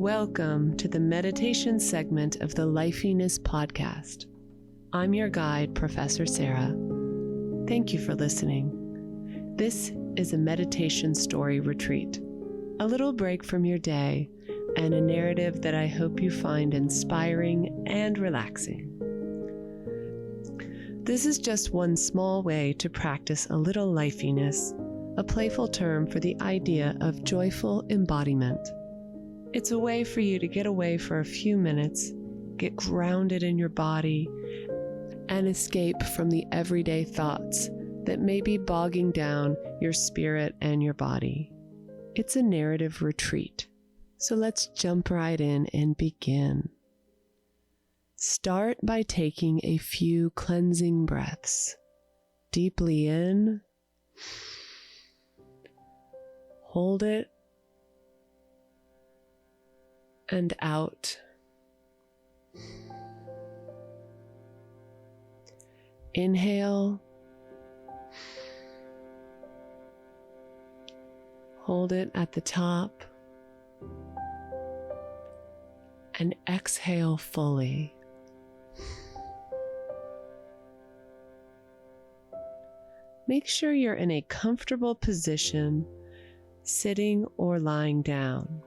Welcome to the meditation segment of the Lifeyness podcast. I'm your guide, Professor Sarah. Thank you for listening. This is a meditation story retreat, a little break from your day, and a narrative that I hope you find inspiring and relaxing. This is just one small way to practice a little lifeyness, a playful term for the idea of joyful embodiment. It's a way for you to get away for a few minutes, get grounded in your body, and escape from the everyday thoughts that may be bogging down your spirit and your body. It's a narrative retreat. So let's jump right in and begin. Start by taking a few cleansing breaths. Deeply in. Hold it. And out. Inhale. Hold it at the top. And exhale fully. Make sure you're in a comfortable position, sitting or lying down.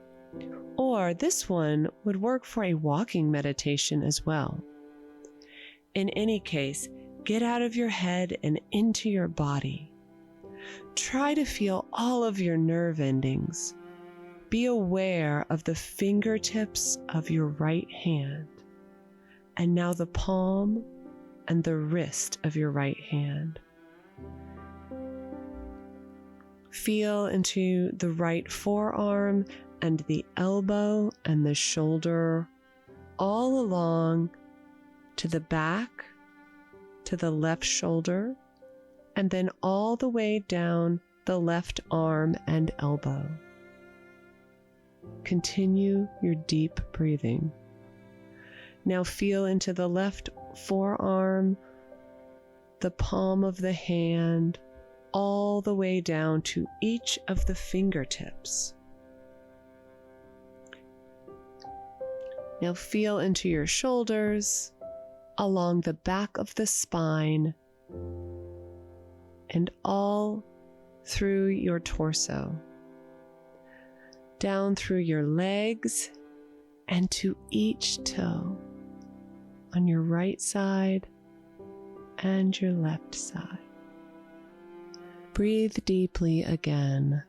Or this one would work for a walking meditation as well. In any case, get out of your head and into your body. Try to feel all of your nerve endings. Be aware of the fingertips of your right hand, and now the palm and the wrist of your right hand. Feel into the right forearm and the elbow and the shoulder, all along to the back, to the left shoulder, and then all the way down the left arm and elbow. Continue your deep breathing. Now feel into the left forearm, the palm of the hand, all the way down to each of the fingertips. Now feel into your shoulders, along the back of the spine, and all through your torso. Down through your legs and to each toe on your right side and your left side. Breathe deeply again,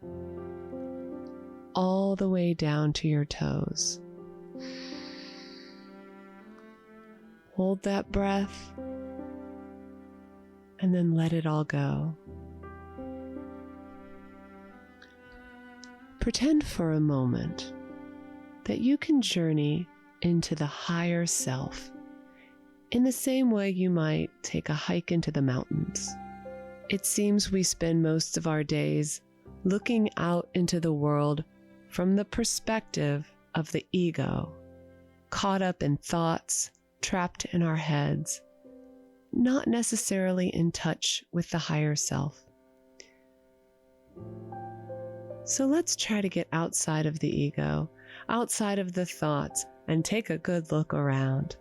all the way down to your toes. Hold that breath and then let it all go. Pretend for a moment that you can journey into the higher self in the same way you might take a hike into the mountains. It seems we spend most of our days looking out into the world from the perspective of the ego, caught up in thoughts, trapped in our heads, not necessarily in touch with the higher self. So let's try to get outside of the ego, outside of the thoughts, and take a good look around.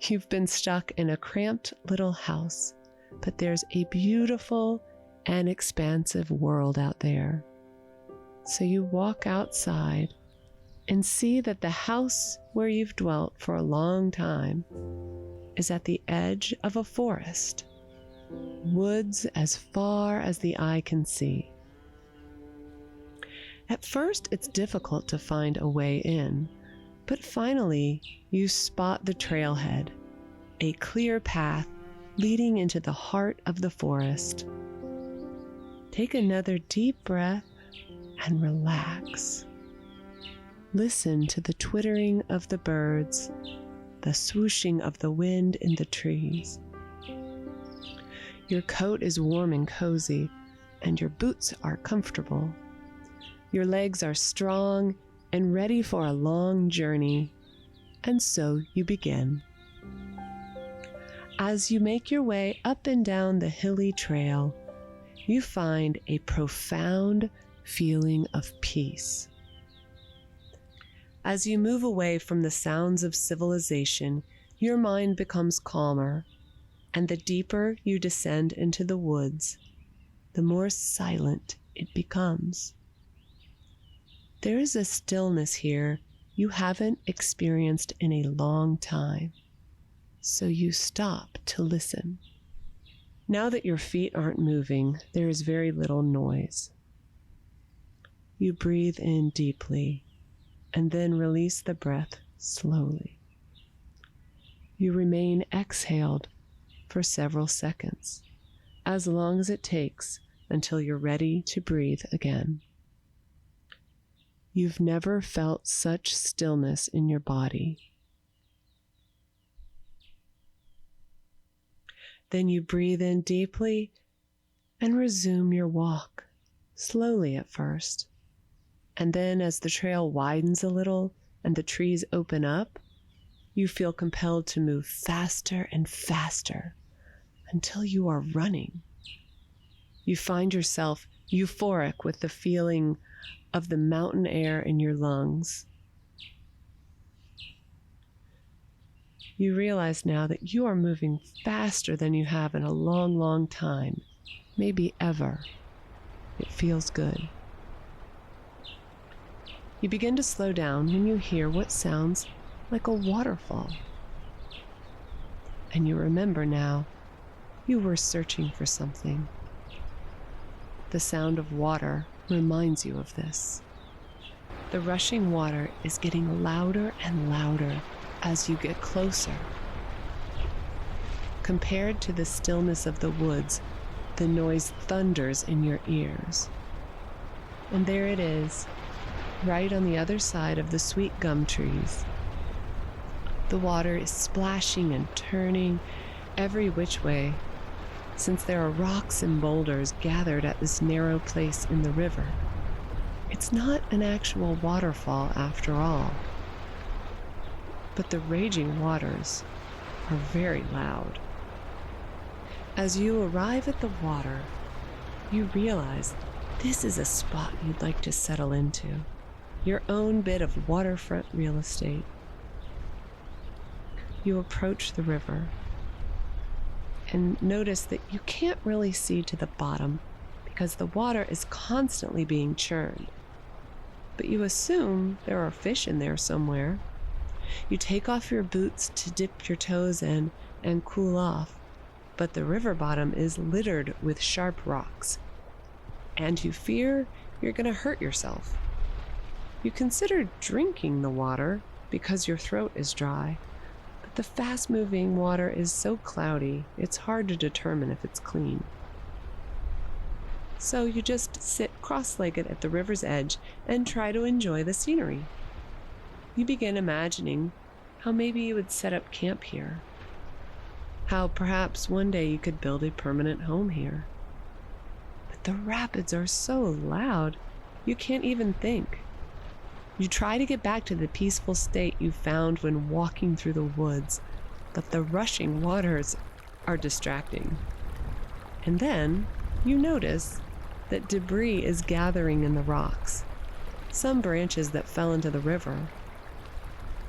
You've been stuck in a cramped little house, but there's a beautiful and expansive world out there. So you walk outside and see that the house where you've dwelt for a long time is at the edge of a forest, woods as far as the eye can see. At first, it's difficult to find a way in, but finally, you spot the trailhead, a clear path leading into the heart of the forest. Take another deep breath and relax. Listen to the twittering of the birds, the swooshing of the wind in the trees. Your coat is warm and cozy, and your boots are comfortable. Your legs are strong and ready for a long journey, and so you begin. As you make your way up and down the hilly trail, you find a profound feeling of peace. As you move away from the sounds of civilization, your mind becomes calmer, and the deeper you descend into the woods, the more silent it becomes. There is a stillness here you haven't experienced in a long time, so you stop to listen. Now that your feet aren't moving, there is very little noise. You breathe in deeply and then release the breath slowly. You remain exhaled for several seconds, as long as it takes until you're ready to breathe again. You've never felt such stillness in your body. Then you breathe in deeply and resume your walk, slowly at first. And then as the trail widens a little and the trees open up, you feel compelled to move faster and faster until you are running. You find yourself euphoric with the feeling of the mountain air in your lungs. You realize now that you are moving faster than you have in a long, long time, maybe ever. It feels good. You begin to slow down when you hear what sounds like a waterfall. And you remember now, you were searching for something. The sound of water reminds you of this. The rushing water is getting louder and louder as you get closer. Compared to the stillness of the woods, the noise thunders in your ears. And there it is, right on the other side of the sweet gum trees. The water is splashing and turning every which way, since there are rocks and boulders gathered at this narrow place in the river. It's not an actual waterfall after all, but the raging waters are very loud. As you arrive at the water, you realize this is a spot you'd like to settle into, your own bit of waterfront real estate. You approach the river and notice that you can't really see to the bottom because the water is constantly being churned. But you assume there are fish in there somewhere. You take off your boots to dip your toes in and cool off, but the river bottom is littered with sharp rocks, and you fear you're going to hurt yourself. You consider drinking the water because your throat is dry, but the fast-moving water is so cloudy, it's hard to determine if it's clean. So you just sit cross-legged at the river's edge and try to enjoy the scenery. You begin imagining how maybe you would set up camp here, how perhaps one day you could build a permanent home here. But the rapids are so loud, you can't even think. You try to get back to the peaceful state you found when walking through the woods, but the rushing waters are distracting. And then you notice that debris is gathering in the rocks, some branches that fell into the river.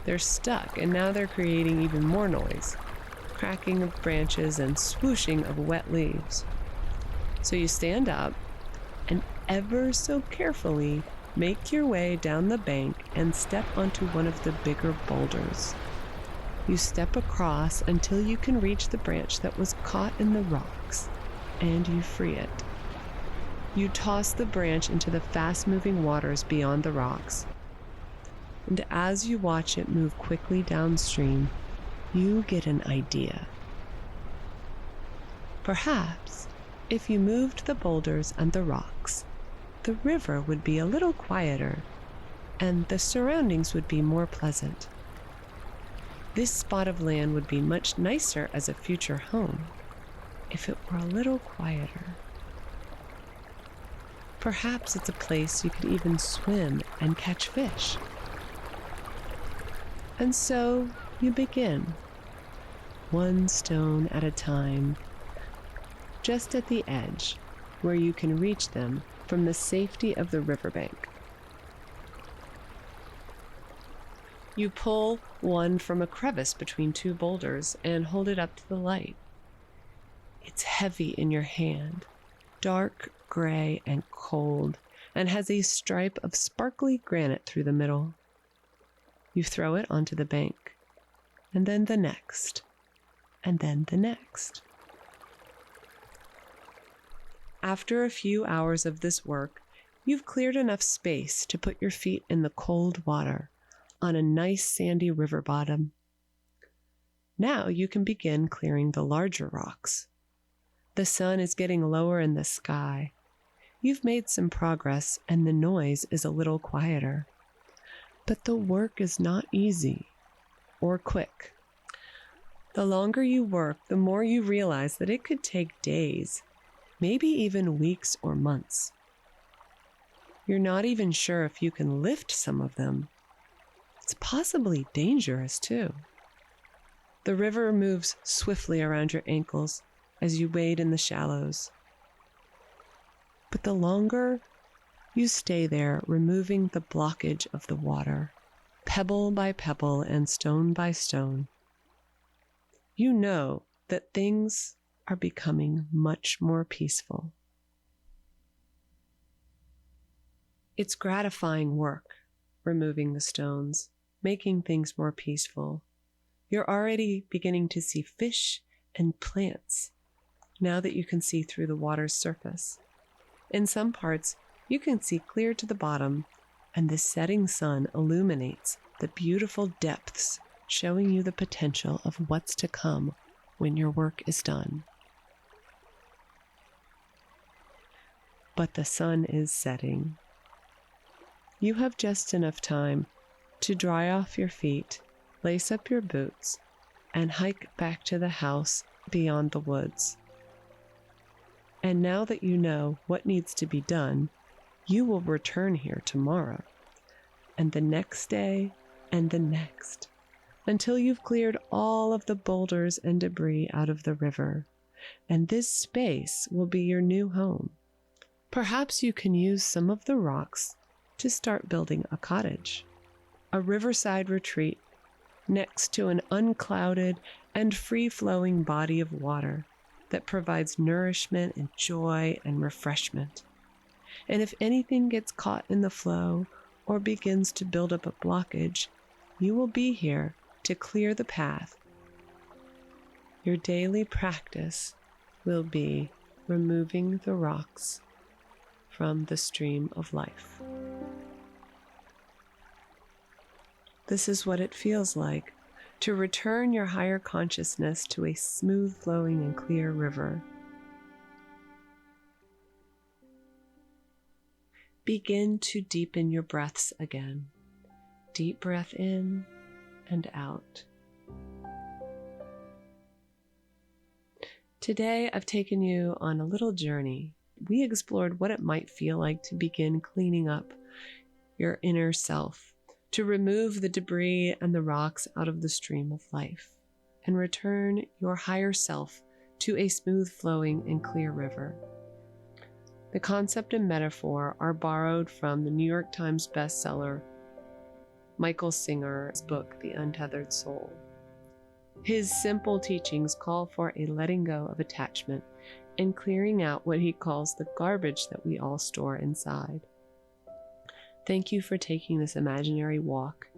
They're stuck, and now they're creating even more noise, cracking of branches and swooshing of wet leaves. So you stand up and ever so carefully make your way down the bank and step onto one of the bigger boulders. You step across until you can reach the branch that was caught in the rocks, and you free it. You toss the branch into the fast-moving waters beyond the rocks, and as you watch it move quickly downstream, you get an idea. Perhaps, if you moved the boulders and the rocks, the river would be a little quieter, and the surroundings would be more pleasant. This spot of land would be much nicer as a future home if it were a little quieter. Perhaps it's a place you could even swim and catch fish. And so you begin, one stone at a time, just at the edge, where you can reach them from the safety of the riverbank. You pull one from a crevice between two boulders and hold it up to the light. It's heavy in your hand, dark gray and cold, and has a stripe of sparkly granite through the middle. You throw it onto the bank, and then the next, and then the next. After a few hours of this work, you've cleared enough space to put your feet in the cold water on a nice sandy river bottom. Now you can begin clearing the larger rocks. The sun is getting lower in the sky. You've made some progress and the noise is a little quieter. But the work is not easy or quick. The longer you work, the more you realize that it could take days, maybe even weeks or months. You're not even sure if you can lift some of them. It's possibly dangerous too. The river moves swiftly around your ankles as you wade in the shallows. But the longer you stay there, removing the blockage of the water, pebble by pebble and stone by stone, you know that things are becoming much more peaceful. It's gratifying work, removing the stones, making things more peaceful. You're already beginning to see fish and plants now that you can see through the water's surface. In some parts, you can see clear to the bottom, and the setting sun illuminates the beautiful depths, showing you the potential of what's to come when your work is done. But the sun is setting. You have just enough time to dry off your feet, lace up your boots, and hike back to the house beyond the woods. And now that you know what needs to be done, you will return here tomorrow, and the next day, and the next, until you've cleared all of the boulders and debris out of the river, and this space will be your new home. Perhaps you can use some of the rocks to start building a cottage, a riverside retreat next to an unclouded and free-flowing body of water that provides nourishment and joy and refreshment. And if anything gets caught in the flow or begins to build up a blockage, you will be here to clear the path. Your daily practice will be removing the rocks from the stream of life. This is what it feels like to return your higher consciousness to a smooth flowing and clear river. Begin to deepen your breaths again. Deep breath in and out. Today, I've taken you on a little journey. We explored what it might feel like to begin cleaning up your inner self, to remove the debris and the rocks out of the stream of life, and return your higher self to a smooth flowing and clear river. The concept and metaphor are borrowed from the New York Times bestseller Michael Singer's book, The Untethered Soul. His simple teachings call for a letting go of attachment and clearing out what he calls the garbage that we all store inside. Thank you for taking this imaginary walk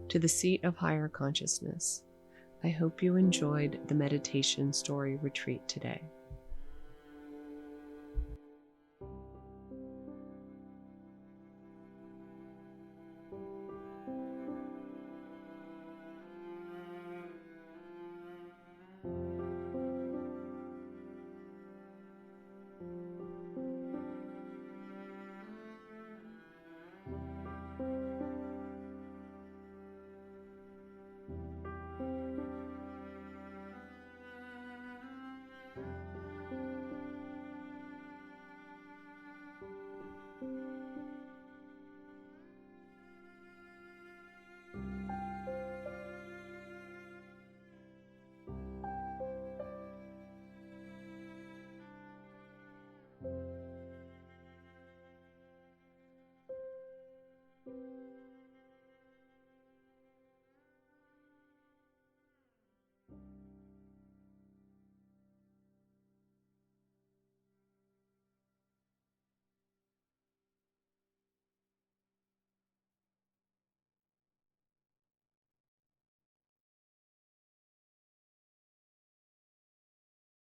to the seat of higher consciousness. I hope you enjoyed the meditation story retreat today.